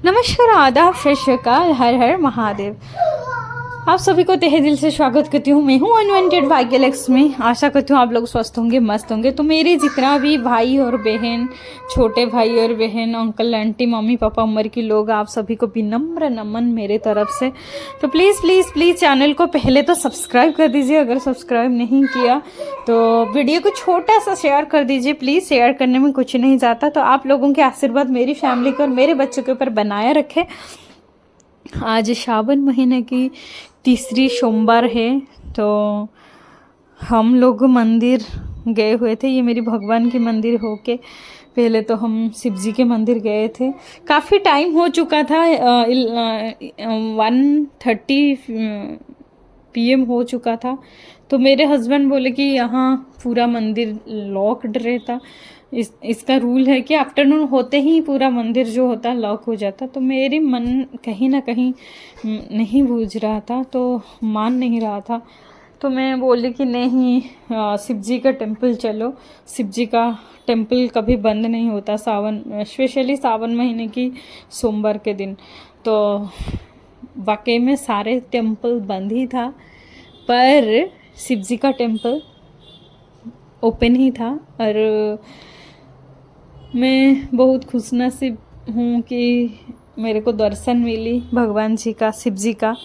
नमस्कार, आदाब, सत श्री अकाल, हर हर महादेव। आप सभी को तहे दिल से स्वागत करती हूँ। मैं हूँ अनवांटेड भाग्यलक्ष्मी। आशा करती हूँ आप लोग स्वस्थ होंगे, मस्त होंगे। तो मेरे जितना भी भाई और बहन, छोटे भाई और बहन, अंकल आंटी, मम्मी पापा, उम्र के लोग, आप सभी को विनम्र नमन मेरे तरफ से। तो प्लीज़ प्लीज़ प्लीज़ चैनल को पहले तो सब्सक्राइब कर दीजिए। अगर सब्सक्राइब नहीं किया तो वीडियो को छोटा सा शेयर कर दीजिए। प्लीज़, शेयर करने में कुछ नहीं जाता। तो आप लोगों के आशीर्वाद मेरी फैमिली को और मेरे बच्चों के ऊपर बनाए रखे। आज श्रावण महीने की तीसरी सोमवार है। तो हम लोग मंदिर गए हुए थे। ये मेरी भगवान की मंदिर होके पहले तो हम शिव जी के मंदिर गए थे। काफ़ी टाइम हो चुका था, 1:30 PM हो चुका था। तो मेरे हस्बैंड बोले कि यहाँ पूरा मंदिर लॉक्ड रहता। इसका रूल है कि आफ्टरनून होते ही पूरा मंदिर जो होता लॉक हो जाता। तो मेरी मन कहीं ना कहीं नहीं बूझ रहा था, तो मान नहीं रहा था। तो मैं बोली कि नहीं, शिव जी का टेम्पल चलो। शिव जी का टेम्पल कभी बंद नहीं होता सावन, स्पेशली सावन महीने की सोमवार के दिन। तो वाकई में सारे टेम्पल बंद ही था, पर शिव जी का टेम्पल ओपन ही था। और मैं बहुत खुशनसीब हूँ कि मेरे को दर्शन मिली भगवान जी का, शिव जी का।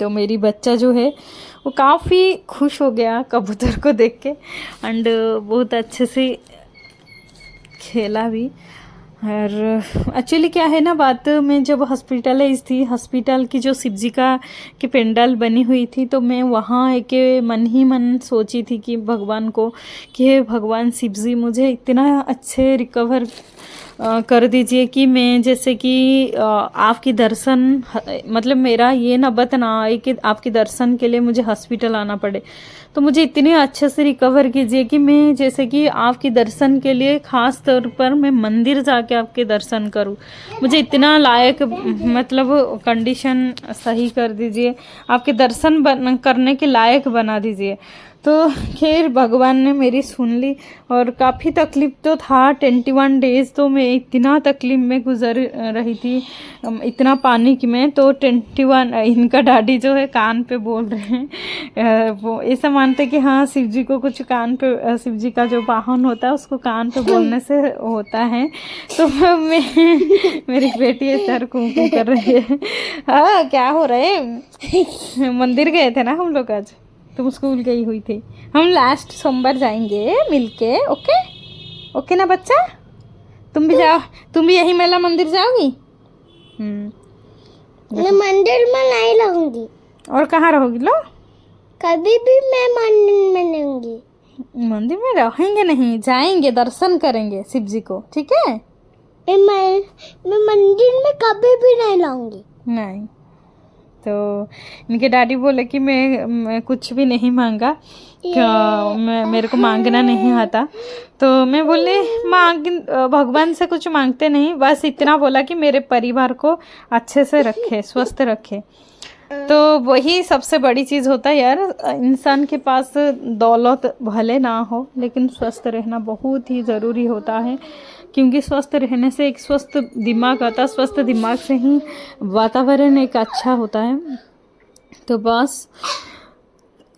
तो मेरी बच्चा जो है वो काफ़ी खुश हो गया कबूतर को देख के, एंड बहुत अच्छे से खेला भी। और एक्चुअली क्या है ना बात, मैं जब हॉस्पिटलाइज थी, हॉस्पिटल की जो शिव जी का की पेंडाल बनी हुई थी, तो मैं वहाँ एक मन ही मन सोची थी कि भगवान को कि हे भगवान शिव जी, मुझे इतना अच्छे रिकवर कर दीजिए कि मैं जैसे कि आपकी दर्शन, मतलब मेरा ये नौबत ना आए कि आपके दर्शन के लिए मुझे हॉस्पिटल आना पड़े। तो मुझे इतने अच्छे से रिकवर कीजिए कि मैं जैसे कि आपके दर्शन के लिए ख़ास तौर पर मैं मंदिर जाके आपके दर्शन करूं। मुझे इतना लायक, मतलब कंडीशन सही कर दीजिए, आपके दर्शन करने के लायक बना दीजिए। तो खैर भगवान ने मेरी सुन ली। और काफ़ी तकलीफ़ तो था, 21 डेज़ तो मैं इतना तकलीफ़ में गुजर रही थी, इतना पैनिक में। तो 21, इनका डैडी जो है कान पे बोल रहे हैं, वो ऐसा मानते कि हाँ शिव जी को कुछ कान पे, शिव जी का जो वाहन होता है उसको कान पे बोलने से होता है। तो मैं मेरी बेटी सर कुंकू कर रही है। हाँ, क्या हो रहा है? मंदिर गए थे ना हम लोग आज, तुम स्कूल गई हुई थी। हम लास्ट सोमवार जाएंगे मिलके। ओके ओके ना बच्चा? तुम भी जाओ, तुम भी यही मेला मंदिर जाओगी? मैं मंदिर में नहीं रहूंगी। और कहाँ रहोगी लो? कभी भी मैं मंदिर में नहीं रहूंगी। मंदिर में रहेंगे नहीं, जाएंगे दर्शन करेंगे शिव जी को, ठीक है? मैं मंदिर में कभी भी नहीं रहूंगी। नहीं। तो इनके डैडी बोले कि मैं कुछ भी नहीं मांगा, क्या मेरे को मांगना नहीं आता। तो मैं बोले भगवान से कुछ मांगते नहीं, बस इतना बोला कि मेरे परिवार को अच्छे से रखे, स्वस्थ रखे। तो वही सबसे बड़ी चीज़ होता है यार। इंसान के पास दौलत भले ना हो, लेकिन स्वस्थ रहना बहुत ही ज़रूरी होता है। क्योंकि स्वस्थ रहने से एक स्वस्थ दिमाग आता है, स्वस्थ दिमाग से ही वातावरण एक अच्छा होता है। तो बस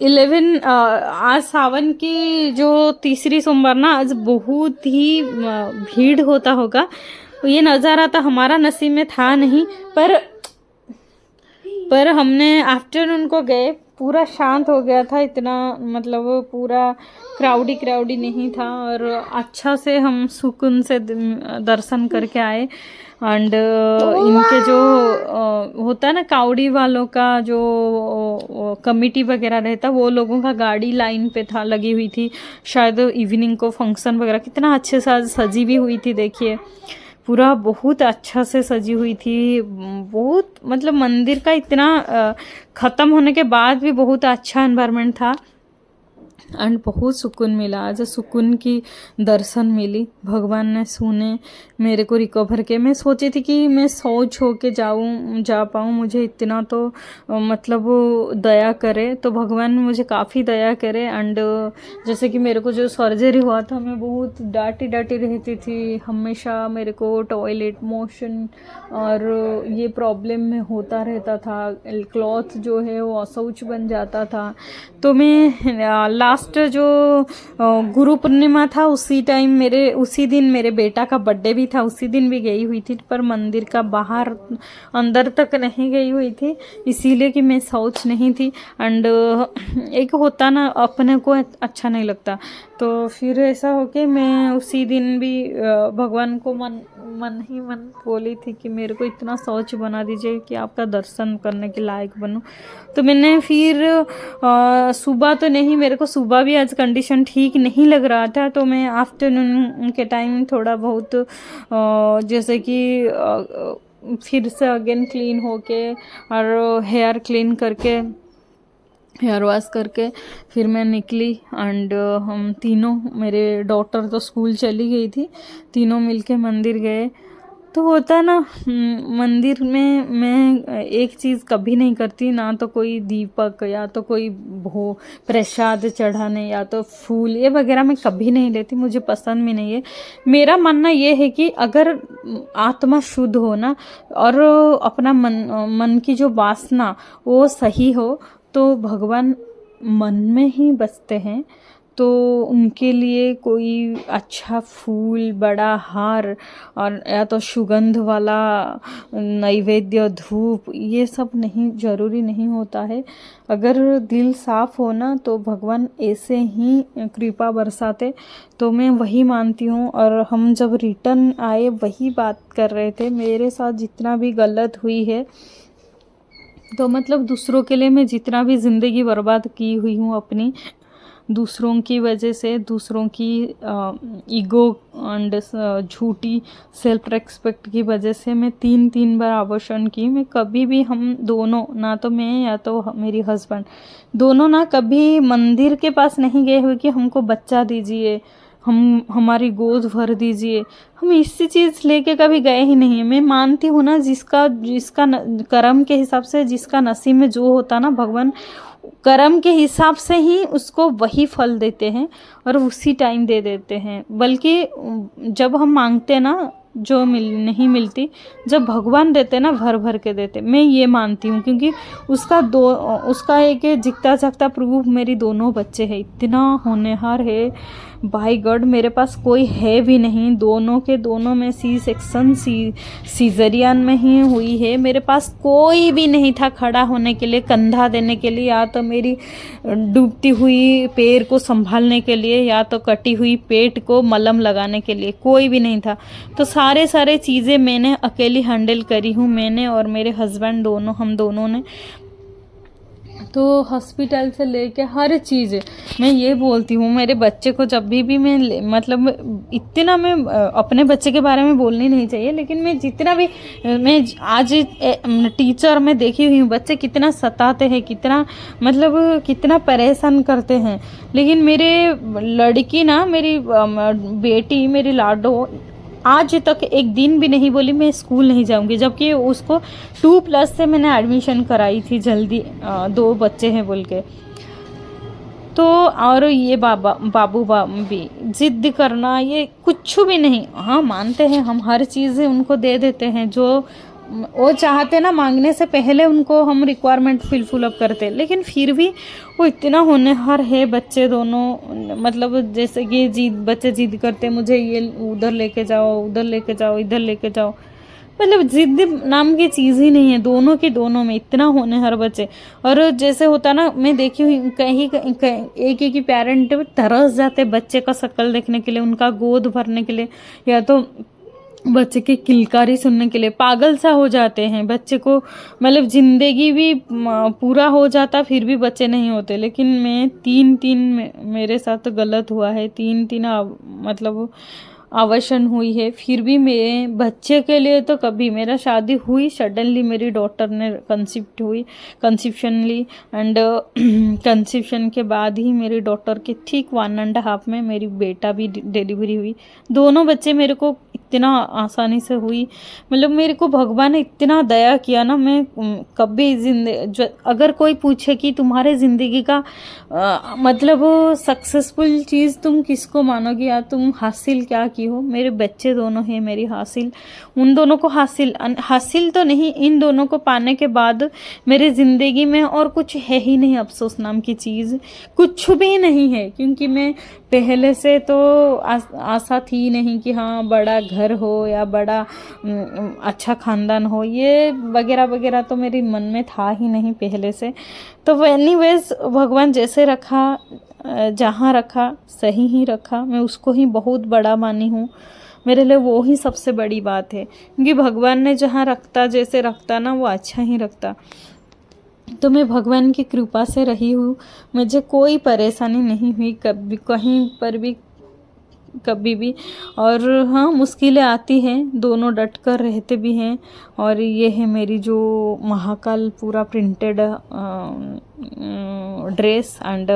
11 आज सावन की जो तीसरी सोमवार ना, आज बहुत ही भीड़ होता होगा। ये नज़ारा तो हमारा नसीब में था नहीं, पर हमने आफ्टरनून को गए, पूरा शांत हो गया था। इतना मतलब पूरा क्राउडी नहीं था, और अच्छा से हम सुकून से दर्शन करके आए। एंड इनके जो होता है ना कावड़ी वालों का जो कमिटी वगैरह रहता, वो लोगों का गाड़ी लाइन पे था, लगी हुई थी। शायद इवनिंग को फंक्शन वगैरह कितना अच्छे से सजी भी हुई थी। देखिए पूरा बहुत अच्छा से सजी हुई थी। बहुत मतलब मंदिर का इतना ख़त्म होने के बाद भी बहुत अच्छा एनवायरनमेंट था। एंड बहुत सुकून मिला। आज सुकून की दर्शन मिली, भगवान ने सुने, मेरे को रिकवर किया। मैं सोची थी कि मैं सोच हो के जा पाऊँ, मुझे इतना तो मतलब दया करे, तो भगवान मुझे काफ़ी दया करे। एंड जैसे कि मेरे को जो सर्जरी हुआ था, मैं बहुत डांटी रहती थी, हमेशा मेरे को टॉयलेट मोशन और ये प्रॉब्लम में होता रहता था, क्लॉथ जो है वो अशौच बन जाता था। तो मैं लास्ट जो गुरु पूर्णिमा था उसी दिन मेरे बेटा का बर्थडे भी था, उसी दिन भी गई हुई थी, पर मंदिर का बाहर अंदर तक नहीं गई हुई थी, इसीलिए कि मैं शौच नहीं थी। एंड एक होता ना, अपने को अच्छा नहीं लगता, तो फिर ऐसा हो के मैं उसी दिन भी भगवान को मन ही मन बोली थी कि मेरे को इतना शौच बना दीजिए कि आपका दर्शन करने के लायक बनूं। तो मैंने फिर सुबह तो नहीं, मेरे को सुबह भी आज कंडीशन ठीक नहीं लग रहा था, तो मैं आफ्टरनून के टाइम थोड़ा बहुत जैसे कि फिर से अगेन क्लीन होके और हेयर क्लीन करके, हेयर वॉश करके फिर मैं निकली। एंड हम तीनों, मेरे डॉटर तो स्कूल चली गई थी, तीनों मिलके मंदिर गए। तो होता ना, मंदिर में मैं एक चीज़ कभी नहीं करती, ना तो कोई दीपक या तो कोई प्रसाद चढ़ाने या तो फूल ये वगैरह मैं कभी नहीं लेती, मुझे पसंद भी नहीं है। मेरा मानना ये है कि अगर आत्मा शुद्ध हो ना, और अपना मन की जो वासना वो सही हो, तो भगवान मन में ही बसते हैं। तो उनके लिए कोई अच्छा फूल, बड़ा हार और या तो सुगंध वाला नैवेद्य, धूप, ये सब नहीं, ज़रूरी नहीं होता है। अगर दिल साफ हो ना, तो भगवान ऐसे ही कृपा बरसाते। तो मैं वही मानती हूँ। और हम जब रिटर्न आए वही बात कर रहे थे, मेरे साथ जितना भी गलत हुई है, तो मतलब दूसरों के लिए मैं जितना भी ज़िंदगी बर्बाद की हुई हूँ अपनी, दूसरों की वजह से, दूसरों की ईगो एंड झूठी सेल्फ रेस्पेक्ट की वजह से मैं 3 बार अबॉर्शन की। मैं कभी भी, हम दोनों, ना तो मैं या तो मेरी हस्बैंड, दोनों ना कभी मंदिर के पास नहीं गए हुए कि हमको बच्चा दीजिए, हमारी गोद भर दीजिए, हम इसी चीज़ लेके कभी गए ही नहीं है। मैं मानती हूँ ना, जिसका कर्म के हिसाब से, जिसका नसीब में जो होता ना, भगवान कर्म के हिसाब से ही उसको वही फल देते हैं और उसी टाइम दे देते हैं। बल्कि जब हम मांगते ना, जो नहीं मिलती, जब भगवान देते ना, भर भर के देते, मैं ये मानती हूँ। क्योंकि उसका एक जिगता जागता प्रूफ मेरी दोनों बच्चे हैं, इतना होनहार है बाय गॉड। मेरे पास कोई है भी नहीं, दोनों के दोनों में सी सेक्शन सीजरियन में ही हुई है। मेरे पास कोई भी नहीं था खड़ा होने के लिए, कंधा देने के लिए, या तो मेरी डूबती हुई पैर को संभालने के लिए, या तो कटी हुई पेट को मलहम लगाने के लिए, कोई भी नहीं था। तो सारे चीज़ें मैंने अकेली हैंडल करी हूँ, मैंने और मेरे हस्बैंड दोनों, हम दोनों ने। तो हॉस्पिटल से लेके हर चीज़ मैं ये बोलती हूँ, मेरे बच्चे को जब भी मैं मतलब इतना, मैं अपने बच्चे के बारे में बोलनी नहीं चाहिए, लेकिन मैं जितना भी, मैं आज टीचर में देखी हुई हूँ, बच्चे कितना सताते हैं, कितना मतलब कितना परेशान करते हैं। लेकिन मेरे लड़की ना, मेरी बेटी, मेरी लाडो, आज तक एक दिन भी नहीं बोली मैं स्कूल नहीं जाऊंगी, जबकि उसको 2+ से मैंने एडमिशन कराई थी जल्दी, 2 बच्चे हैं बोल के। तो और ये बाबू भी जिद करना, ये कुछ भी नहीं। हाँ, मानते हैं हम, हर चीज़ उनको दे देते हैं, जो वो चाहते ना, मांगने से पहले उनको हम रिक्वायरमेंट फुल अप करते, लेकिन फिर भी वो इतना होनहार है बच्चे दोनों। मतलब जैसे कि बच्चे जिद करते, मुझे ये उधर लेके जाओ, उधर लेके जाओ, इधर लेके जाओ, मतलब जिद नाम की चीज़ ही नहीं है दोनों के दोनों में, इतना होनहार बच्चे। और जैसे होता ना, मैं देखी हुई कहीं एक ही पेरेंट तरस जाते बच्चे का शक्ल देखने के लिए, उनका गोद भरने के लिए, या तो बच्चे की किलकारी सुनने के लिए पागल सा हो जाते हैं बच्चे को। मतलब ज़िंदगी भी पूरा हो जाता, फिर भी बच्चे नहीं होते। लेकिन मैं 3 मेरे साथ गलत हुआ है, 3 मतलब अवसन हुई है, फिर भी मैं बच्चे के लिए तो कभी, मेरा शादी हुई सडनली मेरी डॉटर ने कंसिप्शन ली एंड कंसिप्शन के बाद ही मेरी डॉटर के ठीक 1.5 में मेरी बेटा भी डिलीवरी हुई। दोनों बच्चे मेरे को इतना आसानी से हुई, मतलब मेरे को भगवान ने इतना दया किया ना। मैं कभी अगर कोई पूछे कि तुम्हारे ज़िंदगी का मतलब सक्सेसफुल चीज़ तुम किसको मानोगे या तुम हासिल क्या की हो, मेरे बच्चे दोनों हैं मेरी हासिल। उन दोनों को हासिल तो नहीं, इन दोनों को पाने के बाद मेरी ज़िंदगी में और कुछ है ही नहीं, अफसोस नाम की चीज़ कुछ भी नहीं है। क्योंकि मैं पहले से तो आशा थी नहीं कि हाँ बड़ा घर हो या बड़ा अच्छा ख़ानदान हो, ये वगैरह वगैरह तो मेरे मन में था ही नहीं पहले से। तो एनीवेज भगवान जैसे रखा, जहाँ रखा सही ही रखा, मैं उसको ही बहुत बड़ा मानी हूँ। मेरे लिए वो ही सबसे बड़ी बात है, क्योंकि भगवान ने जहाँ रखता, जैसे रखता ना, वो अच्छा ही रखता। तो मैं भगवान की कृपा से रही हूँ, मुझे कोई परेशानी नहीं हुई कभी, कहीं पर भी, कभी भी। और हाँ, मुश्किलें आती हैं, दोनों डट कर रहते भी हैं। और ये है मेरी जो महाकाल पूरा प्रिंटेड ड्रेस एंड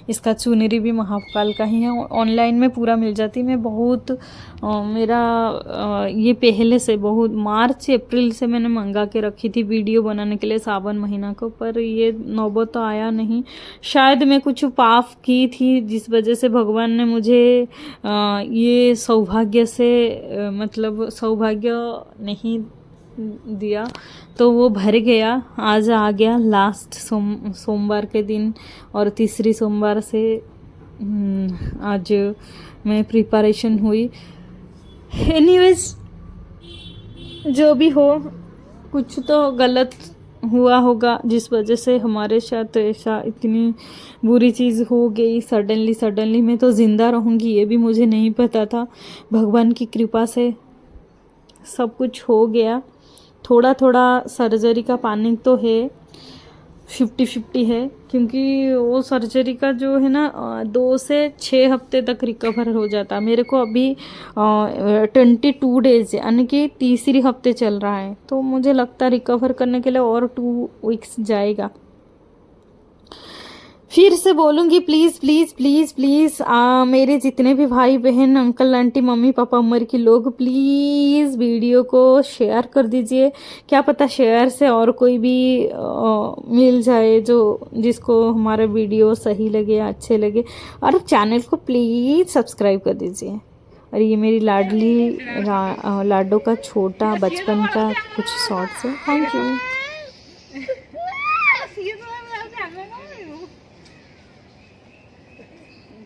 इसका चुनरी भी महाकाल का ही है, ऑनलाइन में पूरा मिल जाती। मैं बहुत मेरा ये पहले से बहुत मार्च अप्रैल से मैंने मंगा के रखी थी वीडियो बनाने के लिए सावन महीना को, पर ये नौबत तो आया नहीं। शायद मैं कुछ पाप की थी जिस वजह से भगवान ने मुझे ये सौभाग्य से मतलब सौभाग्य नहीं दिया, तो वो भर गया। आज आ गया लास्ट सोमवार के दिन, और तीसरी सोमवार से आज मैं प्रिपरेशन हुई। एनीवेज जो भी हो, कुछ तो गलत हुआ होगा जिस वजह से हमारे साथ ऐसा इतनी बुरी चीज़ हो गई सडनली। मैं तो ज़िंदा रहूँगी ये भी मुझे नहीं पता था। भगवान की कृपा से सब कुछ हो गया। थोड़ा सर्जरी का पैनिक तो है, 50-50 है, क्योंकि वो सर्जरी का जो है ना 2 से 6 हफ्ते तक रिकवर हो जाता। मेरे को अभी 22 डेज यानी कि तीसरी हफ्ते चल रहा है, तो मुझे लगता है रिकवर करने के लिए और 2 वीक्स जाएगा। फिर से बोलूँगी प्लीज़ मेरे जितने भी भाई बहन, अंकल आंटी, मम्मी पापा, उम्र के लोग, प्लीज़ वीडियो को शेयर कर दीजिए। क्या पता शेयर से और कोई भी मिल जाए जो जिसको हमारा वीडियो सही लगे, अच्छे लगे। और चैनल को प्लीज़ सब्सक्राइब कर दीजिए। और ये मेरी लाडली लाडो का छोटा बचपन का कुछ शॉर्ट्स है। Thank you.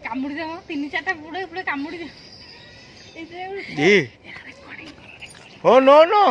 কামুড়ি দেব 3-4টা পুরো পুরো কামুড়ি দেব এই যে ও নো নো